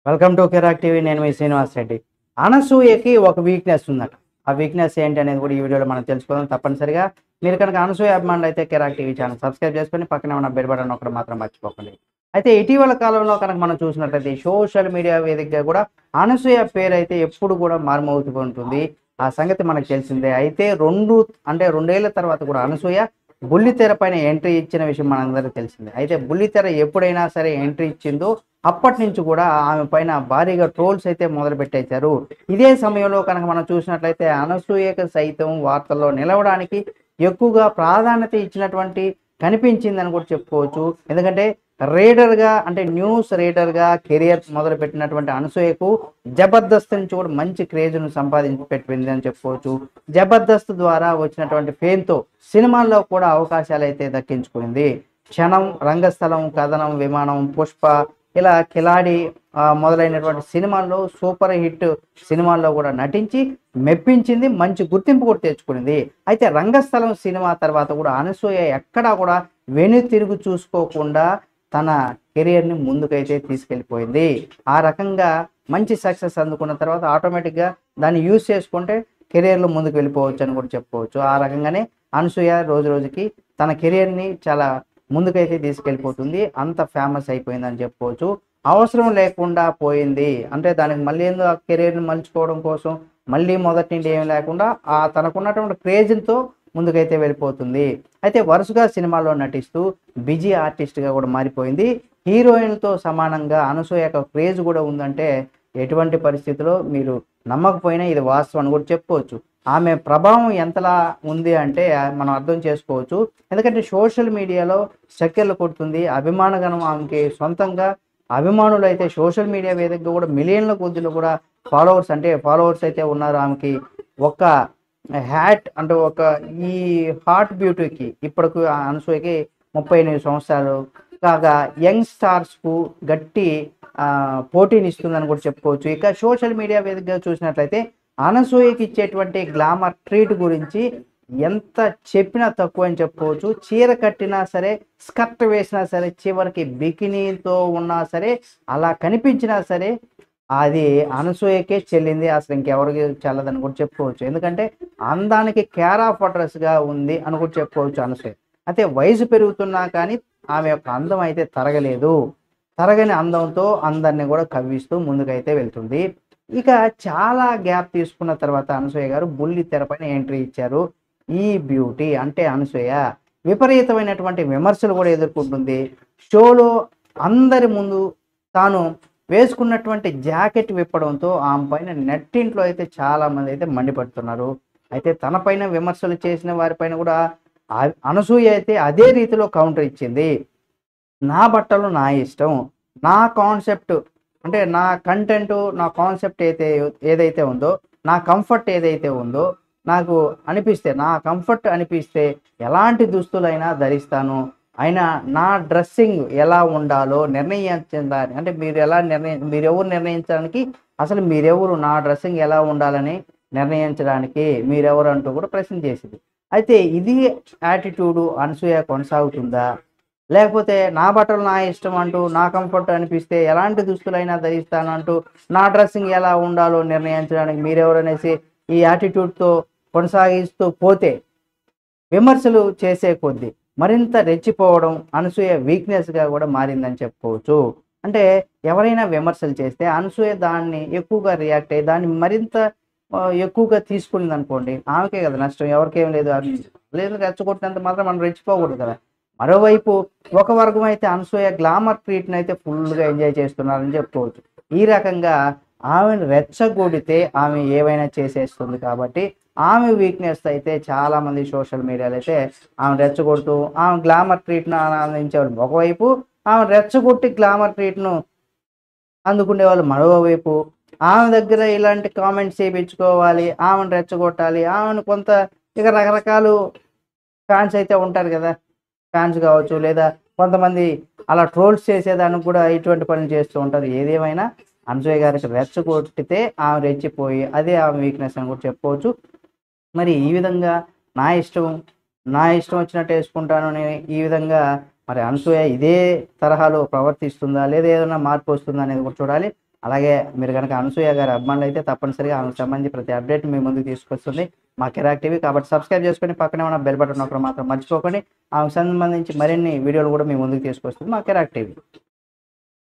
Welcome to Kirik TV. నేను మీ శ్రీనివాస్ రెడ్డి. అనసూయకి ఒక weakness ఉందట. ఆ వీక్నెస్ ఏంటి అనేది కూడా ఈ వీడియోలో మనం తెలుసుకుందాం. తప్పనిసరిగా మీరు కనుక అనసూయ అభిమానులు అయితే కిరాక్ టీవీ ఛానల్ సబ్స్క్రైబ్ చేసుకొని పక్కనే ఉన్న బెల్ బటన్ ఒకటి మాత్రం మర్చిపోకండి. అయితే ఇటీవల కాలంలో కనుక మనం చూసినట్లయితే సోషల్ మీడియా వేదికగా కూడా అనసూయ పేరు అయితే ఎప్పుడు కూడా మారుమోగుతూ ఉంటుంది. ఆ సంగతి మనకు తెలిసిందే. అయితే రెండేళ్ల తర్వాత కూడా అనసూయ బుల్లితెర పైన ఎంట్రీ ఇచ్చిన విషయం మనందరికీ తెలిసిందే. అయితే బుల్లితెర ఎప్పుడైనా సరే ఎంట్రీ ఇచ్చిందో అప్పటి నుంచి కూడా ఆమె పైన భారీగా ట్రోల్స్ అయితే మొదలు పెట్టేశారు. ఇదే సమయంలో కనుక మనం చూసినట్లయితే అనసూయకు సైతం వార్తల్లో నిలవడానికి ఎక్కువగా ప్రాధాన్యత ఇచ్చినటువంటి కనిపించిందని కూడా చెప్పుకోవచ్చు. ఎందుకంటే రీడర్గా అంటే న్యూస్ రీడర్గా కెరియర్ మొదలు పెట్టినటువంటి అనసూయకు జబర్దస్త్ నుంచి కూడా మంచి క్రేజ్ను సంపాదించి పెట్టింది అని చెప్పుకోవచ్చు. జబర్దస్త్ ద్వారా వచ్చినటువంటి ఫేమ్తో సినిమాల్లో కూడా అవకాశాలు అయితే దక్కించుకుంది. క్షణం, రంగస్థలం, కథనం, విమానం, పుష్ప ఇలా కిలాడి మొదలైనటువంటి సినిమాల్లో సూపర్ హిట్ సినిమాల్లో కూడా నటించి మెప్పించింది. మంచి గుర్తింపు కూడా తెచ్చుకునింది. అయితే రంగస్థలం సినిమా తర్వాత కూడా అనసూయ ఎక్కడా కూడా వెనుతిరుగు చూసుకోకుండా తన కెరియర్ని ముందుకైతే తీసుకెళ్ళిపోయింది. ఆ రకంగా మంచి సక్సెస్ అందుకున్న తర్వాత ఆటోమేటిక్గా దాన్ని యూజ్ చేసుకుంటే కెరియర్లో ముందుకు వెళ్ళిపోవచ్చు అని కూడా చెప్పుకోవచ్చు. ఆ రకంగానే అనసూయ రోజు రోజుకి తన కెరియర్ని చాలా ముందుకైతే తీసుకెళ్ళిపోతుంది. అంత ఫేమస్ అయిపోయిందని చెప్పుకోవచ్చు. అవసరం లేకుండా పోయింది అంటే దానికి మళ్ళీ ఏందో ఆ కెరీర్ని మలుచుకోవడం కోసం మళ్ళీ మొదటి నుండి ఏం లేకుండా తనకున్నటువంటి క్రేజ్తో ముందుకైతే వెళ్ళిపోతుంది. అయితే వరుసగా సినిమాల్లో నటిస్తూ బిజీ ఆర్టిస్ట్గా కూడా మారిపోయింది. హీరోయిన్తో సమానంగా అనసూయ యొక్క క్రేజ్ కూడా ఉందంటే ఎటువంటి పరిస్థితిలో మీరు నమ్మకపోయినా ఇది వాస్తవం అని కూడా చెప్పుకోవచ్చు. ఆమె ప్రభావం ఎంతలా ఉంది అంటే మనం అర్థం చేసుకోవచ్చు. ఎందుకంటే సోషల్ మీడియాలో చక్కెర్లు కొడుతుంది. అభిమానగణం ఆమెకి సొంతంగా అభిమానులు అయితే సోషల్ మీడియా వేదికగా కూడా మిలియన్ల కొద్దిలో కూడా ఫాలోవర్స్ అయితే ఉన్నారు ఆమెకి. ఒక హ్యాట్ అంటే ఈ హాట్ బ్యూటీకి ఇప్పటికి అనసూయకి 38 సంవత్సరాలు కాగా యంగ్ స్టార్స్కు గట్టి పోటీని ఇస్తుందని కూడా చెప్పుకోవచ్చు. ఇక సోషల్ మీడియా వేదికగా చూసినట్లయితే అనసూయకి ఇచ్చేటువంటి గ్లామర్ ట్రీట్ గురించి ఎంత చెప్పినా తక్కువ అని చెప్పుకోవచ్చు. చీర కట్టినా సరే, స్కర్ట్ వేసినా సరే, చివరికి బికినీతో ఉన్నా సరే, అలా కనిపించినా సరే అది అనసూయకే చెల్లింది. అసలు ఇంకెవరికి చెల్లదని కూడా చెప్పుకోవచ్చు. ఎందుకంటే అందానికి కేర్ ఆఫ్ అడ్రస్గా ఉంది అని కూడా చెప్పుకోవచ్చు అనసూయ. అయితే వయసు పెరుగుతున్నా కానీ ఆమె యొక్క అందం అయితే తరగలేదు. తరగని అందంతో అందరిని కూడా కవ్విస్తూ ముందుకైతే వెళ్తుంది. ఇక చాలా గ్యాప్ తీసుకున్న తర్వాత అనసూయ గారు బుల్లి తెరపైన ఎంట్రీ ఇచ్చారు. ఈ బ్యూటీ అంటే అనసూయ విపరీతమైనటువంటి విమర్శలు కూడా ఎదుర్కొంటుంది. షోలో అందరి ముందు తాను వేసుకున్నటువంటి జాకెట్ విప్పడంతో ఆమె పైన నెట్టింట్లో అయితే చాలా మంది అయితే మండిపడుతున్నారు. అయితే తన పైన విమర్శలు చేసిన వారిపైన కూడా అనసూయ అయితే అదే రీతిలో కౌంటర్ ఇచ్చింది. నా బట్టలు నా ఇష్టం, నా కాన్సెప్ట్ అంటే నా కంటెంట్, నా కాన్సెప్ట్ ఏదైతే ఉందో, నా కంఫర్ట్ ఏదైతే ఉందో, నా కంఫర్ట్ అనిపిస్తే ఎలాంటి దుస్తులైనా ధరిస్తాను. అయినా నా డ్రెస్సింగ్ ఎలా ఉండాలో నిర్ణయించడానికి అంటే మీరెవరు నిర్ణయించడానికి, అసలు మీరెవరు నా డ్రెస్సింగ్ ఎలా ఉండాలని నిర్ణయించడానికి మీరెవరు అంటూ కూడా ప్రశ్న చేసింది. అయితే ఇది యాటిట్యూడు అనసూయ కొనసాగుతుందా, లేకపోతే నా బట్టలు నా ఇష్టం అంటూ నా కంఫర్ట్ అనిపిస్తే ఎలాంటి దుస్తులైనా ధరిస్తానంటూ నా డ్రెస్సింగ్ ఎలా ఉండాలో నిర్ణయించడానికి మీరెవరనేసి ఈ యాటిట్యూడ్తో కొనసాగిస్తూ పోతే విమర్శలు చేసే కొద్దీ మరింత రెచ్చిపోవడం అనసూయ వీక్నెస్గా కూడా మారిందని చెప్పుకోవచ్చు. అంటే ఎవరైనా విమర్శలు చేస్తే అనసూయ దాన్ని ఎక్కువగా రియాక్ట్ అయ్యి దాన్ని మరింత ఎక్కువగా తీసుకునింది అనుకోండి, ఆమెకే కదా నష్టం, ఎవరికేం లేదు. లేదు రెచ్చగొట్టినంత మాత్రం మనం రెచ్చిపోకూడదు కదా. మరోవైపు ఒక వర్గం అయితే అనసూయ గ్లామర్ ట్రీట్ని అయితే ఫుల్గా ఎంజాయ్ చేస్తున్నారని చెప్పుకోవచ్చు. ఈ రకంగా ఆమెను రెచ్చగొడితే ఆమె ఏవైనా చేసేస్తుంది కాబట్టి ఆమె వీక్నెస్ అయితే చాలామంది సోషల్ మీడియాలో అయితే ఆమె రెచ్చగొడుతూ ఆమె గ్లామర్ ట్రీట్ను ఆనందించేవాళ్ళు ఒకవైపు, ఆమె రెచ్చగొట్టి గ్లామర్ ట్రీట్ను అందుకునే వాళ్ళు మరోవైపు. ఆమె దగ్గర ఇలాంటి కామెంట్స్ చేయించుకోవాలి, ఆమెను రెచ్చగొట్టాలి, ఆమెను కొంత ఇక రకరకాలు ఫ్యాన్స్ అయితే ఉంటారు కదా. ఫ్యాన్స్ కావచ్చు, లేదా కొంతమంది అలా ట్రోల్స్ చేసేదానికి కూడా ఇటువంటి పనులు చేస్తూ ఉంటారు. ఏదేమైనా అనసూయ గారికి రెచ్చగొట్టితే ఆమె రెచ్చిపోయి అదే ఆమె వీక్నెస్ అని కూడా చెప్పుకోవచ్చు. మరి ఈ విధంగా నా ఇష్టం నా ఇష్టం వచ్చినట్టు వేసుకుంటాను అని ఈ విధంగా మరి అనసూయ ఇదే తరహాలో ప్రవర్తిస్తుందా, లేదా ఏదైనా మార్పు వస్తుందా అనేది కూడా చూడాలి. అలాగే మీరు కనుక అనసూయ గారి అభిమానులు అయితే తప్పనిసరిగా ఆమెకు సంబంధించి ప్రతి అప్డేట్ మీ ముందుకు తీసుకొస్తుంది మా కిరాక్ టీవీ. కాబట్టి సబ్స్క్రైబ్ చేసుకొని పక్కనే ఉన్న బెల్ బటన్ ఒకటి మాత్రం మర్చిపోకండి. ఆమెకు సంబంధించి మరిన్ని వీడియోలు కూడా మీ ముందుకు తీసుకొస్తుంది మా కిరాక్ టీవీ.